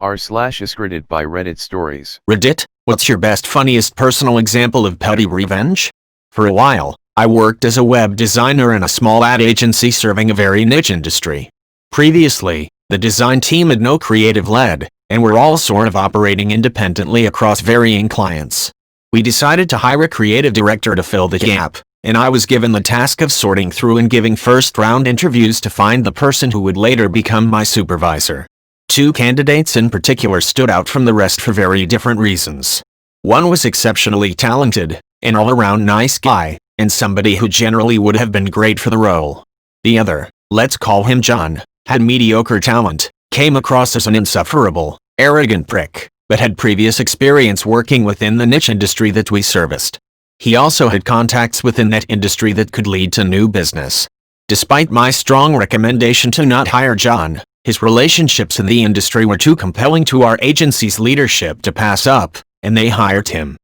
r/AskReddit by Reddit Stories. Reddit, what's your best funniest personal example of petty revenge? For a while, I worked as a web designer in a small ad agency serving a very niche industry. Previously, the design team had no creative lead, and were all sort of operating independently across varying clients. We decided to hire a creative director to fill the gap, and I was given the task of sorting through and giving first-round interviews to find the person who would later become my supervisor. Two candidates in particular stood out from the rest for very different reasons. One was exceptionally talented, an all-around nice guy, and somebody who generally would have been great for the role. The other, let's call him John, had mediocre talent, came across as an insufferable, arrogant prick, but had previous experience working within the niche industry that we serviced. He also had contacts within that industry that could lead to new business. Despite my strong recommendation to not hire John, his relationships in the industry were too compelling to our agency's leadership to pass up, and they hired him.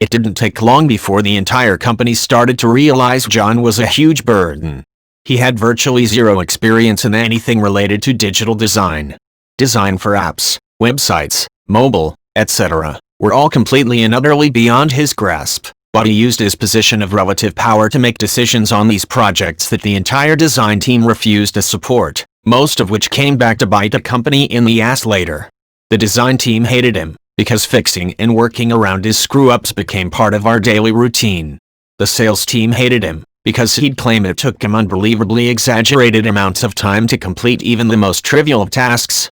It didn't take long before the entire company started to realize John was a huge burden. He had virtually zero experience in anything related to digital design. Design for apps, websites, mobile, etc. were all completely and utterly beyond his grasp, but he used his position of relative power to make decisions on these projects that the entire design team refused to support, most of which came back to bite the company in the ass later. The design team hated him, because fixing and working around his screw-ups became part of our daily routine. The sales team hated him, because he'd claim it took him unbelievably exaggerated amounts of time to complete even the most trivial of tasks,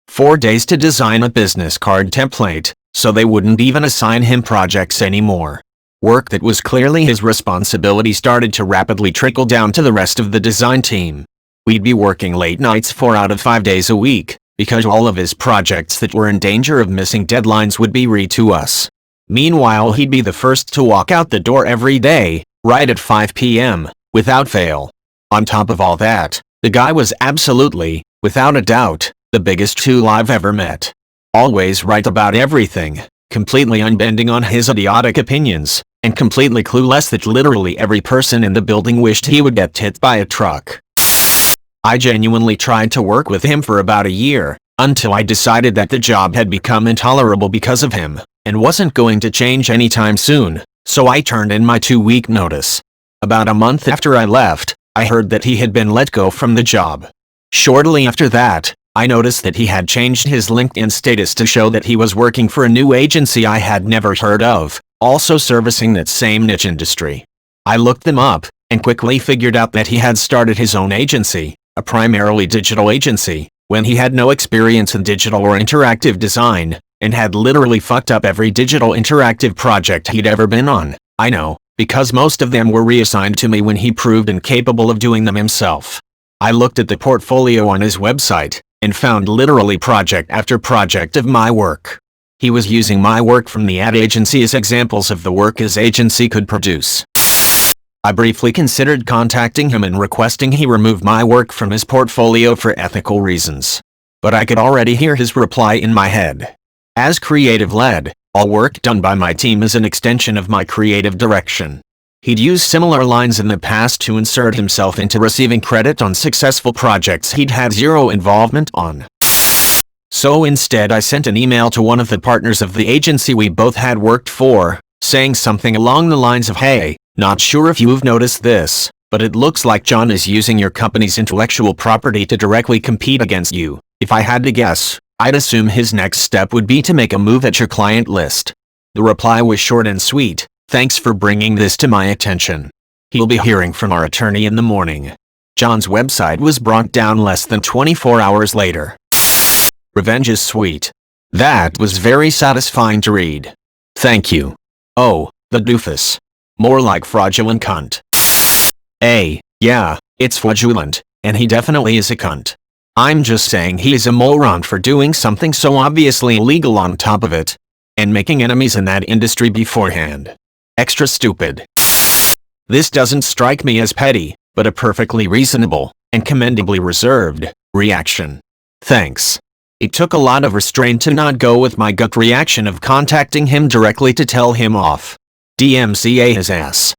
4 days to design a business card template, so they wouldn't even assign him projects anymore. Work that was clearly his responsibility started to rapidly trickle down to the rest of the design team. We'd be working late nights 4 out of 5 days a week, because all of his projects that were in danger of missing deadlines would be read to us. Meanwhile, he'd be the first to walk out the door every day, right at 5 p.m., without fail. On top of all that, the guy was absolutely, without a doubt, the biggest tool I've ever met. Always right about everything, completely unbending on his idiotic opinions, and completely clueless that literally every person in the building wished he would get hit by a truck. I genuinely tried to work with him for about a year, until I decided that the job had become intolerable because of him, and wasn't going to change anytime soon, so I turned in my 2-week notice. About a month after I left, I heard that he had been let go from the job. Shortly after that, I noticed that he had changed his LinkedIn status to show that he was working for a new agency I had never heard of, also servicing that same niche industry. I looked them up, and quickly figured out that he had started his own agency, a primarily digital agency, when he had no experience in digital or interactive design, and had literally fucked up every digital interactive project he'd ever been on. I know, because most of them were reassigned to me when he proved incapable of doing them himself. I looked at the portfolio on his website, and found literally project after project of my work. He was using my work from the ad agency as examples of the work his agency could produce. I briefly considered contacting him and requesting he remove my work from his portfolio for ethical reasons. But I could already hear his reply in my head. As creative lead, all work done by my team is an extension of my creative direction. He'd used similar lines in the past to insert himself into receiving credit on successful projects he'd had zero involvement on. So instead I sent an email to one of the partners of the agency we both had worked for, saying something along the lines of, "Hey, not sure if you've noticed this, but it looks like John is using your company's intellectual property to directly compete against you. If I had to guess, I'd assume his next step would be to make a move at your client list." The reply was short and sweet. "Thanks for bringing this to my attention. He'll be hearing from our attorney in the morning." John's website was brought down less than 24 hours later. Revenge is sweet. That was very satisfying to read. Thank you. Oh, the doofus. More like fraudulent cunt. Yeah, it's fraudulent, and he definitely is a cunt. I'm just saying he is a moron for doing something so obviously illegal on top of it, and making enemies in that industry beforehand. Extra stupid. This doesn't strike me as petty, but a perfectly reasonable, and commendably reserved, reaction. Thanks. It took a lot of restraint to not go with my gut reaction of contacting him directly to tell him off. DMCA his ass.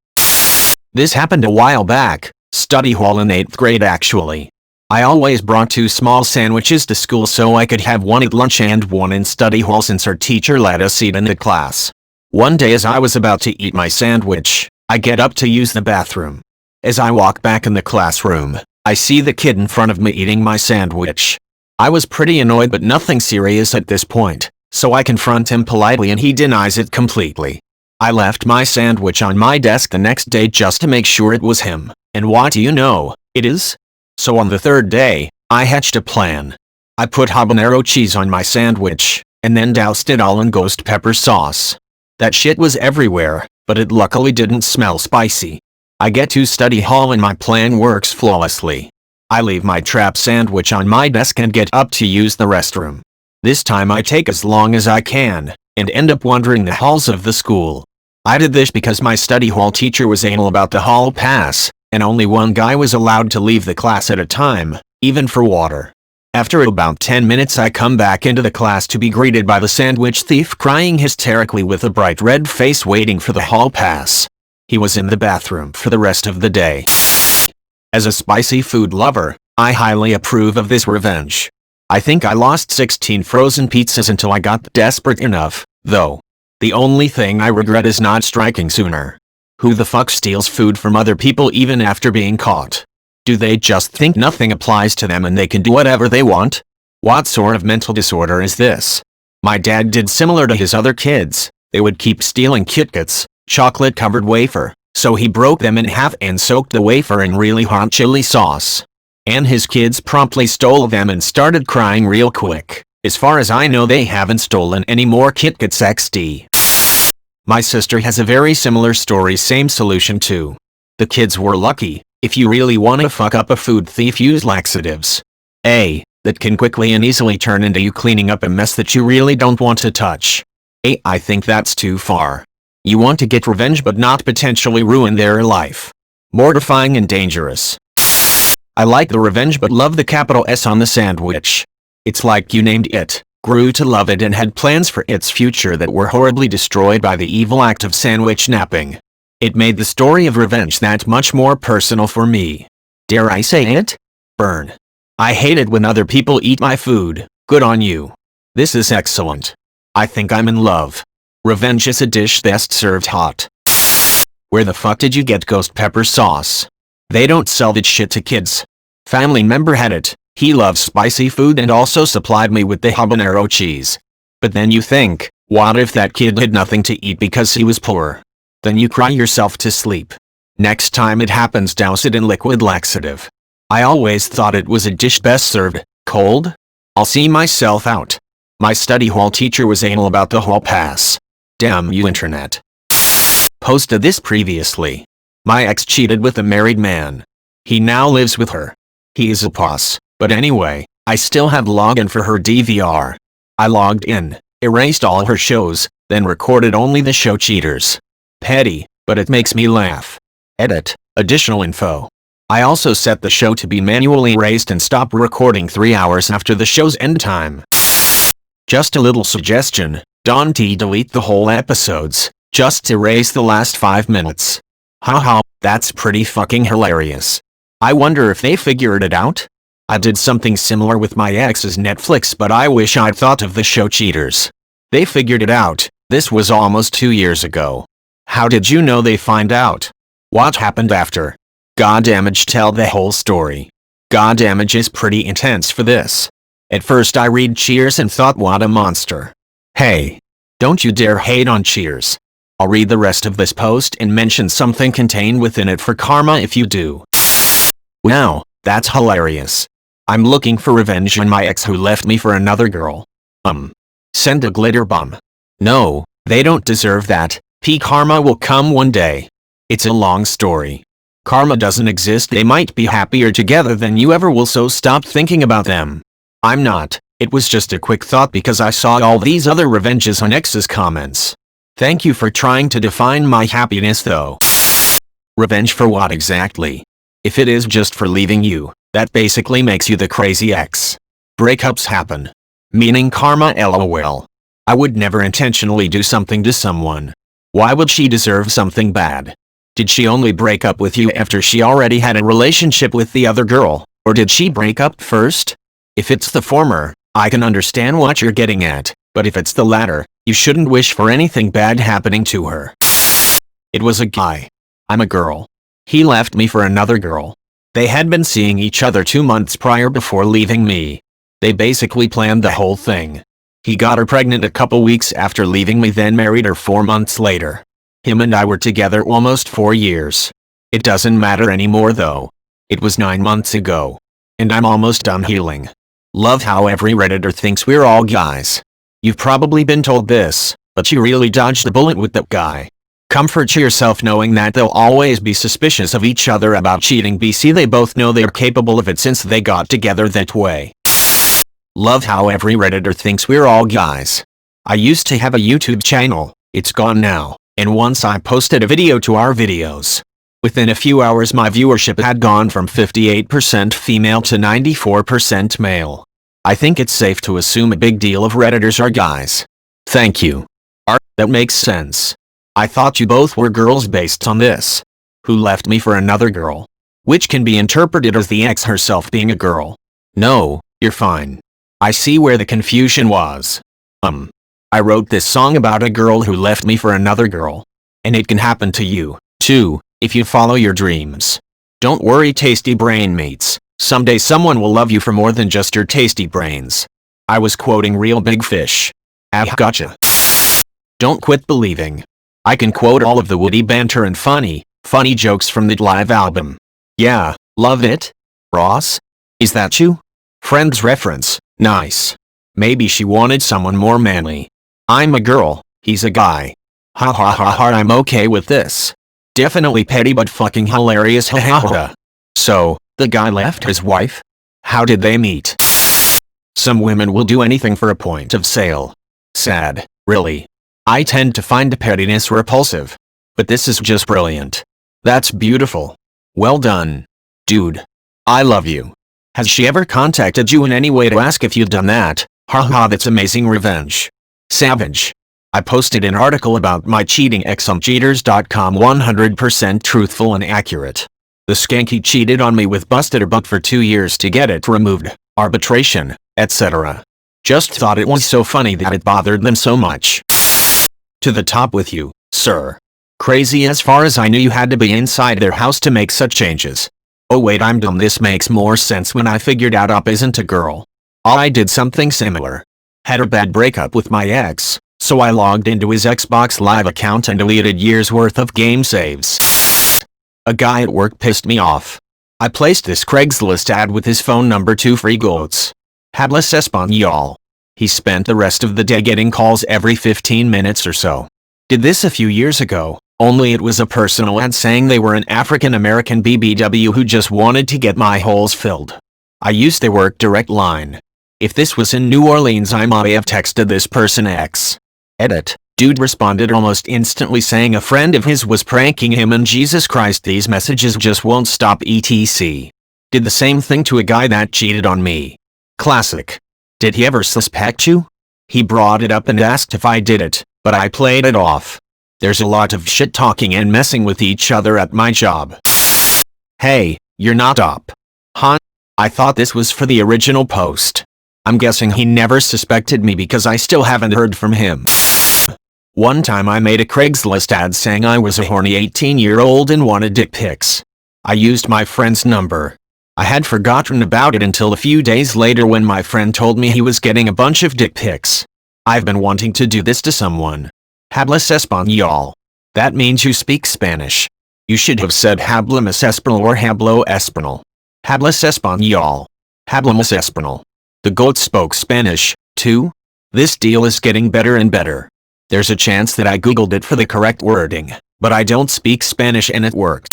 This happened a while back, study hall in 8th grade actually. I always brought 2 small sandwiches to school so I could have one at lunch and one in study hall since our teacher let us eat in the class. One day as I was about to eat my sandwich, I get up to use the bathroom. As I walk back in the classroom, I see the kid in front of me eating my sandwich. I was pretty annoyed but nothing serious at this point, so I confront him politely and he denies it completely. I left my sandwich on my desk the next day just to make sure it was him, and what do you know, it is? So on the 3rd day, I hatched a plan. I put habanero cheese on my sandwich, and then doused it all in ghost pepper sauce. That shit was everywhere, but it luckily didn't smell spicy. I get to study hall and my plan works flawlessly. I leave my trap sandwich on my desk and get up to use the restroom. This time I take as long as I can, and end up wandering the halls of the school. I did this because my study hall teacher was anal about the hall pass, and only one guy was allowed to leave the class at a time, even for water. After about 10 minutes I come back into the class to be greeted by the sandwich thief crying hysterically with a bright red face waiting for the hall pass. He was in the bathroom for the rest of the day. As a spicy food lover, I highly approve of this revenge. I think I lost 16 frozen pizzas until I got desperate enough, though. The only thing I regret is not striking sooner. Who the fuck steals food from other people even after being caught? Do they just think nothing applies to them and they can do whatever they want? What sort of mental disorder is this? My dad did similar to his other kids. They would keep stealing Kit Kats, chocolate-covered wafer, so he broke them in half and soaked the wafer in really hot chili sauce. And his kids promptly stole them and started crying real quick. As far as I know they haven't stolen any more Kit Kats XD. My sister has a very similar story, same solution too. The kids were lucky. If you really want to fuck up a food thief, use laxatives. A. That can quickly and easily turn into you cleaning up a mess that you really don't want to touch. A. I think that's too far. You want to get revenge but not potentially ruin their life. Mortifying and dangerous. I like the revenge but love the capital S on the sandwich. It's like you named it, grew to love it and had plans for its future that were horribly destroyed by the evil act of sandwich napping. It made the story of revenge that much more personal for me. Dare I say it? Burn. I hate it when other people eat my food. Good on you. This is excellent. I think I'm in love. Revenge is a dish best served hot. Where the fuck did you get ghost pepper sauce? They don't sell that shit to kids. Family member had it. He loves spicy food and also supplied me with the habanero cheese. But then you think, what if that kid had nothing to eat because he was poor? Then you cry yourself to sleep. Next time it happens, douse it in liquid laxative. I always thought it was a dish best served cold. I'll see myself out. My study hall teacher was anal about the hall pass. Damn you internet. Posted this previously. My ex cheated with a married man. He now lives with her. He is a boss, but anyway, I still have login for her DVR. I logged in, erased all her shows, then recorded only the show cheaters. Petty, but it makes me laugh. Edit, additional info. I also set the show to be manually erased and stop recording 3 hours after the show's end time. Just a little suggestion, don't delete the whole episodes, just erase the last 5 minutes. Haha, that's pretty fucking hilarious. I wonder if they figured it out? I did something similar with my ex's Netflix, but I wish I'd thought of the show cheaters. They figured it out. This was almost 2 years ago. How did you know they find out? What happened after? Goddamage, tell the whole story. Goddamage is pretty intense for this. At first I read Cheers and thought what a monster. Hey. Don't you dare hate on Cheers. I'll read the rest of this post and mention something contained within it for karma if you do. Wow, that's hilarious. I'm looking for revenge on my ex who left me for another girl. Send a glitter bomb. No, they don't deserve that. Karma will come one day. It's a long story. Karma doesn't exist. They might be happier together than you ever will, so stop thinking about them. I'm not. It was just a quick thought because I saw all these other revenges on ex's comments. Thank you for trying to define my happiness though. Revenge for what exactly? If it is just for leaving you, that basically makes you the crazy ex. Breakups happen. Meaning karma, lol. I would never intentionally do something to someone. Why would she deserve something bad? Did she only break up with you after she already had a relationship with the other girl? Or did she break up first? If it's the former, I can understand what you're getting at, but if it's the latter, you shouldn't wish for anything bad happening to her. It was a guy. I'm a girl. He left me for another girl. They had been seeing each other 2 months prior before leaving me. They basically planned the whole thing. He got her pregnant a couple weeks after leaving me, then married her 4 months later. Him and I were together almost 4 years. It doesn't matter anymore though. It was 9 months ago. And I'm almost done healing. Love how every Redditor thinks we're all guys. You've probably been told this, but you really dodged the bullet with that guy. Comfort yourself knowing that they'll always be suspicious of each other about cheating. BC, they both know they're capable of it since they got together that way. Love how every Redditor thinks we're all guys. I used to have a YouTube channel. It's gone now. And once I posted a video to our videos. Within a few hours my viewership had gone from 58% female to 94% male. I think it's safe to assume a big deal of Redditors are guys. Thank you. That makes sense. I thought you both were girls based on this. Who left me for another girl? Which can be interpreted as the ex herself being a girl. No, you're fine. I see where the confusion was. I wrote this song about a girl who left me for another girl. And it can happen to you, too, if you follow your dreams. Don't worry, tasty brain mates. Someday someone will love you for more than just your tasty brains. I was quoting Real Big Fish. Gotcha. Don't quit believing. I can quote all of the witty banter and funny jokes from the live album. Yeah, love it. Ross? Is that you? Friends reference, nice. Maybe she wanted someone more manly. I'm a girl, he's a guy. Ha ha ha ha, I'm okay with this. Definitely petty but fucking hilarious, ha ha ha. So, the guy left his wife? How did they meet? Some women will do anything for a point of sale. Sad, really. I tend to find pettiness repulsive. But this is just brilliant. That's beautiful. Well done. Dude. I love you. Has she ever contacted you in any way to ask if you've done that? Haha, that's amazing revenge. Savage. I posted an article about my cheating ex on cheaters.com, 100% truthful and accurate. The skanky cheated on me with busted her butt for 2 years to get it removed, arbitration, etc. Just thought it was so funny that it bothered them so much. To the top with you, sir. Crazy. As far as I knew you had to be inside their house to make such changes. Oh wait, I'm dumb. This makes more sense when I figured out Up isn't a girl. I did something similar. Had a bad breakup with my ex, so I logged into his Xbox Live account and deleted years worth of game saves. A guy at work pissed me off. I placed this Craigslist ad with his phone number, 2 free goats. Hablas Espanol. He spent the rest of the day getting calls every 15 minutes or so. Did this a few years ago, only it was a personal ad saying they were an African-American BBW who just wanted to get my holes filled. I used their work direct line. If this was in New Orleans, I might have texted this person X. Edit. Dude responded almost instantly saying a friend of his was pranking him and Jesus Christ, these messages just won't stop, etc. Did the same thing to a guy that cheated on me. Classic. Did he ever suspect you? He brought it up and asked if I did it, but I played it off. There's a lot of shit talking and messing with each other at my job. Hey, you're not up. Huh? I thought this was for the original post. I'm guessing he never suspected me because I still haven't heard from him. One time I made a Craigslist ad saying I was a horny 18-year-old and wanted dick pics. I used my friend's number. I had forgotten about it until a few days later when my friend told me he was getting a bunch of dick pics. I've been wanting to do this to someone. Hablas Espanol. That means you speak Spanish. You should have said Hablamos Espanol or Hablo Espanol. Hablas Espanol. Hablamos Espanol. The goat spoke Spanish, too? This deal is getting better and better. There's a chance that I googled it for the correct wording, but I don't speak Spanish and it worked.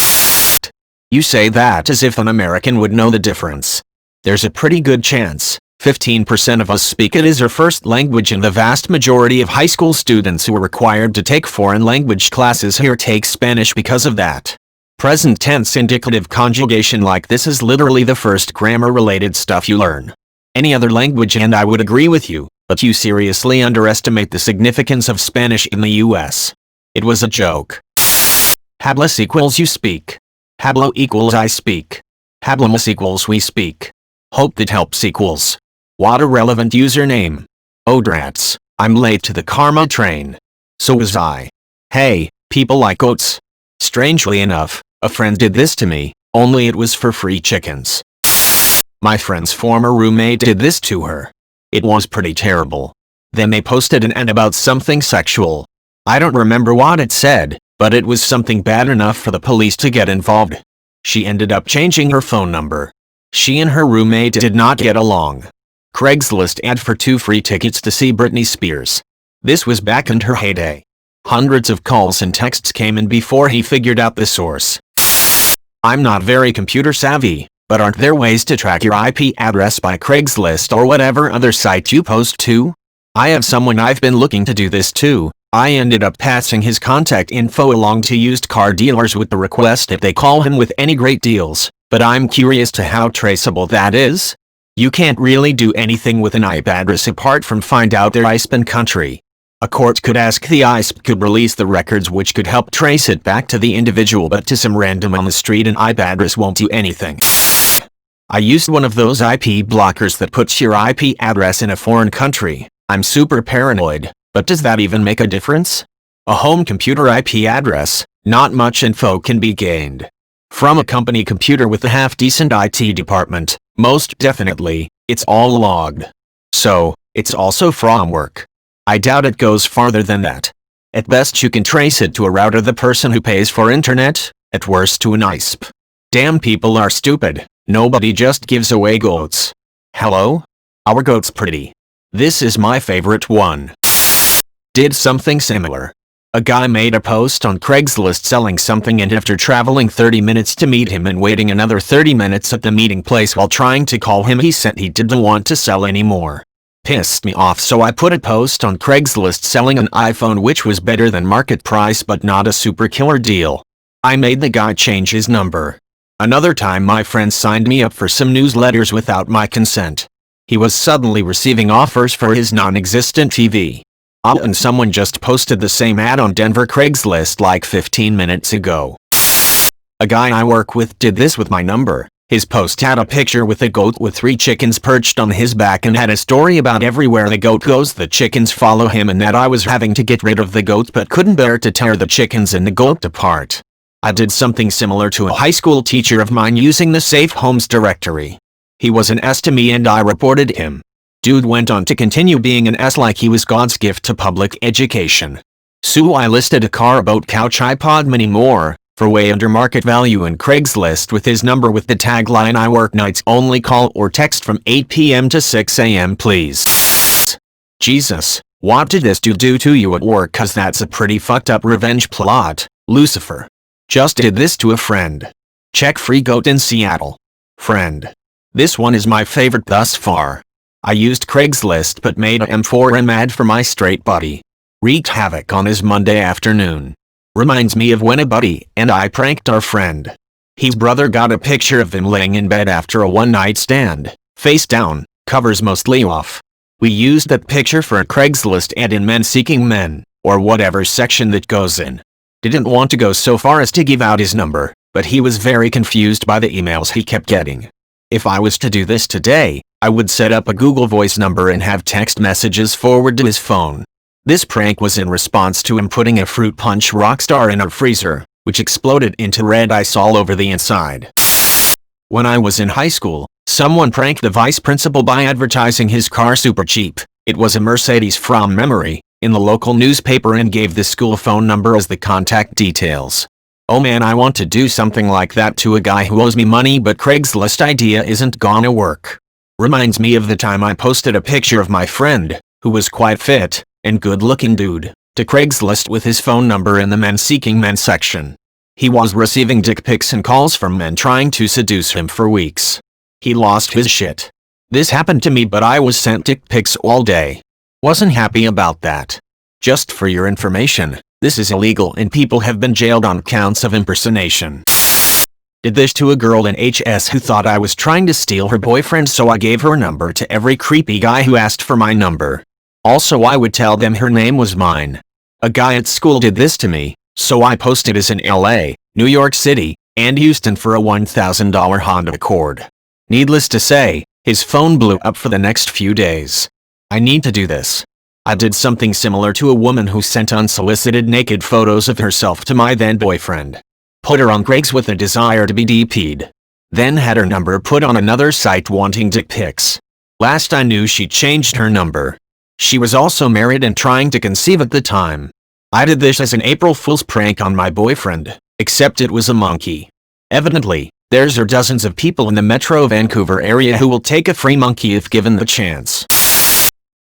You say that as if an American would know the difference. There's a pretty good chance. 15% of us speak it as our first language, and the vast majority of high school students who are required to take foreign language classes here take Spanish because of that. Present tense indicative conjugation like this is literally the first grammar-related stuff you learn. Any other language and I would agree with you, but you seriously underestimate the significance of Spanish in the US. It was a joke. Hablas equals you speak. Hablo equals I speak. Hablamos equals we speak. Hope that helps equals. What a relevant username. Oh drats, I'm late to the karma train. So was I. Hey, people like goats. Strangely enough, a friend did this to me, only it was for free chickens. My friend's former roommate did this to her. It was pretty terrible. Then they posted an ad about something sexual. I don't remember what it said, but it was something bad enough for the police to get involved. She ended up changing her phone number. She and her roommate did not get along. Craigslist ad for 2 free tickets to see Britney Spears. This was back in her heyday. Hundreds of calls and texts came in before he figured out the source. I'm not very computer savvy, but aren't there ways to track your IP address by Craigslist or whatever other site you post to? I have someone I've been looking to do this too. I ended up passing his contact info along to used car dealers with the request that they call him with any great deals, but I'm curious to how traceable that is. You can't really do anything with an IP address apart from find out their ISP and country. A court could ask the ISP could release the records which could help trace it back to the individual, but to some random on the street an IP address won't do anything. I used one of those IP blockers that puts your IP address in a foreign country. I'm super paranoid, but does that even make a difference? A home computer IP address, not much info can be gained. From a company computer with a half-decent IT department, most definitely, it's all logged. So, it's also from work. I doubt it goes farther than that. At best you can trace it to a router, the person who pays for internet, at worst to an ISP. Damn, people are stupid. Nobody just gives away goats. Hello? Our goat's pretty. This is my favorite one. Did something similar. A guy made a post on Craigslist selling something, and after traveling 30 minutes to meet him and waiting another 30 minutes at the meeting place while trying to call him, he said he didn't want to sell anymore. Pissed me off, so I put a post on Craigslist selling an iPhone which was better than market price but not a super killer deal. I made the guy change his number. Another time my friend signed me up for some newsletters without my consent. He was suddenly receiving offers for his non-existent TV. And someone just posted the same ad on Denver Craigslist like 15 minutes ago. A guy I work with did this with my number. His post had a picture with a goat with 3 chickens perched on his back and had a story about everywhere the goat goes the chickens follow him, and that I was having to get rid of the goat but couldn't bear to tear the chickens and the goat apart. I did something similar to a high school teacher of mine using the Safe Homes directory. He was an S to me and I reported him. Dude went on to continue being an S like he was God's gift to public education. So I listed a car, boat, couch, iPod, many more, for way under market value in Craigslist with his number with the tagline, "I work nights only, call or text from 8 p.m. to 6 a.m. please." Jesus, what did this dude do to you at work? Cause that's a pretty fucked up revenge plot. Lucifer. Just did this to a friend. Check free goat in Seattle. Friend. This one is my favorite thus far. I used Craigslist but made a M4M ad for my straight buddy. Wreaked havoc on his Monday afternoon. Reminds me of when a buddy and I pranked our friend. His brother got a picture of him laying in bed after a one-night stand, face down, covers mostly off. We used that picture for a Craigslist ad in Men Seeking Men, or whatever section that goes in. Didn't want to go so far as to give out his number, but he was very confused by the emails he kept getting. If I was to do this today, I would set up a Google Voice number and have text messages forward to his phone. This prank was in response to him putting a fruit punch Rockstar in our freezer, which exploded into red ice all over the inside. When I was in high school, someone pranked the vice principal by advertising his car super cheap. It was a Mercedes from memory, in the local newspaper, and gave the school phone number as the contact details. Oh man, I want to do something like that to a guy who owes me money, but Craigslist idea isn't gonna work. Reminds me of the time I posted a picture of my friend, who was quite fit and good-looking dude, to Craigslist with his phone number in the Men Seeking Men section. He was receiving dick pics and calls from men trying to seduce him for weeks. He lost his shit. This happened to me, but I was sent dick pics all day. Wasn't happy about that. Just for your information, this is illegal and people have been jailed on counts of impersonation. Did this to a girl in HS who thought I was trying to steal her boyfriend, so I gave her number to every creepy guy who asked for my number. Also, I would tell them her name was mine. A guy at school did this to me, so I posted as in LA, New York City, and Houston for a $1,000 Honda Accord. Needless to say, his phone blew up for the next few days. I need to do this. I did something similar to a woman who sent unsolicited naked photos of herself to my then boyfriend. Put her on Craig's with a desire to be DP'd. Then had her number put on another site wanting dick pics. Last I knew she changed her number. She was also married and trying to conceive at the time. I did this as an April Fool's prank on my boyfriend, except it was a monkey. Evidently, there's dozens of people in the Metro Vancouver area who will take a free monkey if given the chance.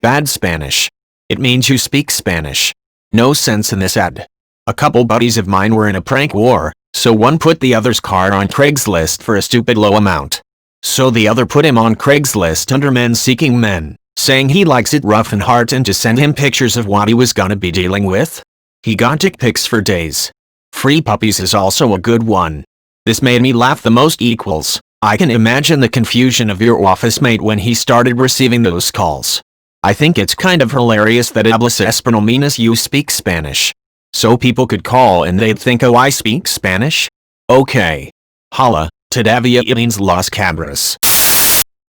Bad Spanish. It means you speak Spanish. No sense in this ad. A couple buddies of mine were in a prank war, so one put the other's car on Craigslist for a stupid low amount. So the other put him on Craigslist under Men Seeking Men, saying he likes it rough and hard and to send him pictures of what he was gonna be dealing with. He got dick pics for days. Free puppies is also a good one. This made me laugh the most equals. I can imagine the confusion of your office mate when he started receiving those calls. I think it's kind of hilarious that hablas español means you speak Spanish. So people could call and they'd think, oh, I speak Spanish? Okay. Hola, todavía it means Las Cabras.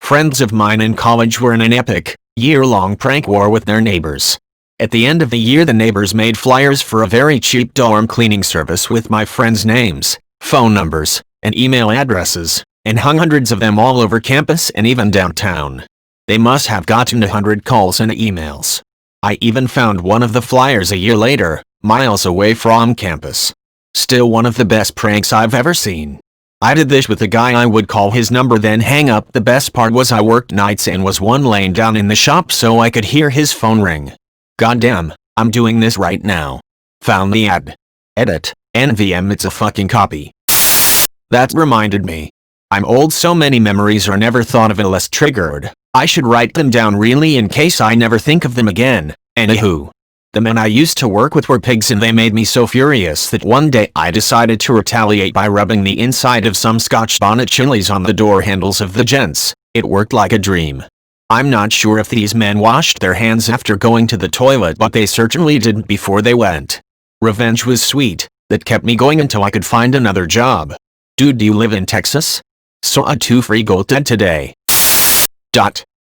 Friends of mine in college were in an epic, year-long prank war with their neighbors. At the end of the year, the neighbors made flyers for a very cheap dorm cleaning service with my friends' names, phone numbers, and email addresses, and hung hundreds of them all over campus and even downtown. They must have gotten 100 calls and emails. I even found one of the flyers a year later, miles away from campus. Still one of the best pranks I've ever seen. I did this with a guy. I would call his number then hang up. The best part was I worked nights and was one lane down in the shop so I could hear his phone ring. Goddamn, I'm doing this right now. Found the ad. Edit, NVM, it's a fucking copy. That reminded me. I'm old, so many memories are never thought of unless triggered. I should write them down really in case I never think of them again. Anywho. The men I used to work with were pigs and they made me so furious that one day I decided to retaliate by rubbing the inside of some Scotch bonnet chilies on the door handles of the gents. It worked like a dream. I'm not sure if these men washed their hands after going to the toilet, but they certainly didn't before they went. Revenge was sweet. That kept me going until I could find another job. Dude, do you live in Texas? Saw a 2 free gold dead today.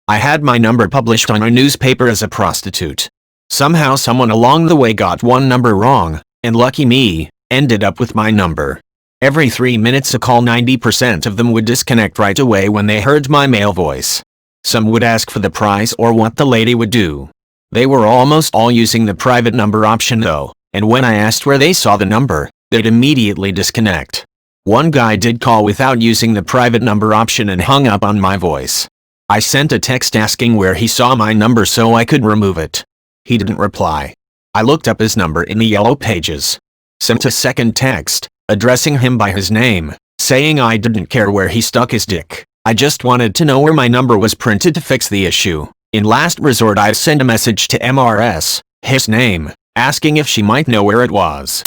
I had my number published on a newspaper as a prostitute. Somehow someone along the way got one number wrong, and lucky me, ended up with my number. Every 3 minutes a call, 90% of them would disconnect right away when they heard my male voice. Some would ask for the price or what the lady would do. They were almost all using the private number option though, and when I asked where they saw the number, they'd immediately disconnect. One guy did call without using the private number option and hung up on my voice. I sent a text asking where he saw my number so I could remove it. He didn't reply. I looked up his number in the yellow pages. Sent a second text, addressing him by his name, saying I didn't care where he stuck his dick. I just wanted to know where my number was printed to fix the issue. In last resort I sent a message to MRS, his name, asking if she might know where it was.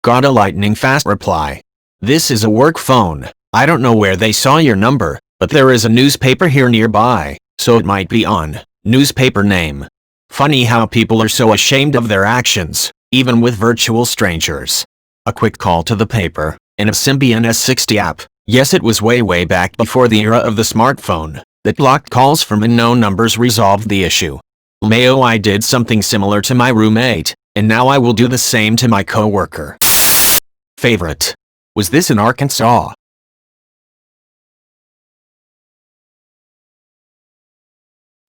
Got a lightning fast reply. This is a work phone. I don't know where they saw your number, but there is a newspaper here nearby, so it might be on. Newspaper name. Funny how people are so ashamed of their actions, even with virtual strangers. A quick call to the paper, and a Symbian S60 app. Yes, it was way back before the era of the smartphone, that blocked calls from unknown numbers resolved the issue. Mayo, I did something similar to my roommate, and now I will do the same to my coworker. Favorite. Was this in Arkansas?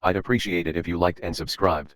I'd appreciate it if you liked and subscribed.